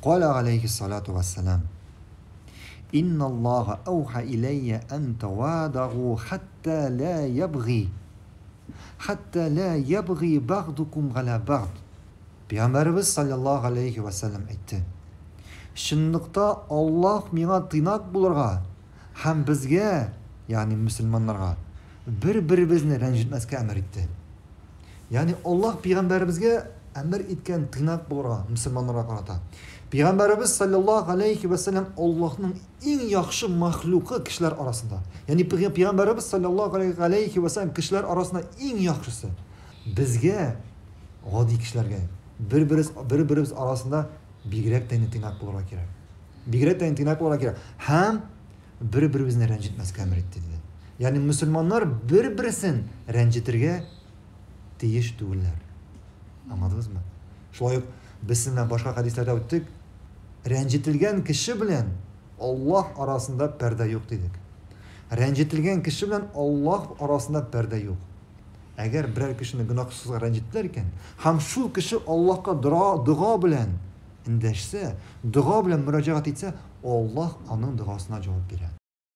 قال عليه الصلاة والسلام إن الله أوحى إلي أن توادعوا حتى لا يبغي بعضكم على بعض. Peygamberimiz sallallahu aleyhi ve sellem aytdi. Шындыкта Аллах миңа тыйнак булырга һәм безгә, ягъни мөселманнарга, бер-беребезне рәнҗетмәскә әмер итте. Ягъни Аллах пәйгамбәребезгә әмер иткән тыйнак булырга мөселманнарга карата. Peygamberimiz sallallahu aleyhi ve sellem Allah'ın en yaxşı mahluku kişiler arasında. Yani Peygamberimiz sallallahu aleyhi ve sellem kişiler arasında en yaxşısı. Bizge, adi kişilerge, bir-birimiz arasında bigirek teynak bulurga gerek. Bigirek teynak bulurga gerek. Hem bir-birimizini rencitmezke emretti dedi. Yani Müslümanlar bir-birisin rencitirge teyiş değiller. Anladınız mı? Şolay biz sizinle başka hadislerde öttük. Rencitilgen kişi bilen Allah arasında perde yok dedik. Rencitilgen kişi bilen Allah arasında perde yok. Eğer birer kişinin günahsızlığa rencitlerken hem şu kişi Allah'a dua bilen indeşse, dua bilen müracaat etse Allah onun duasına cevap verir.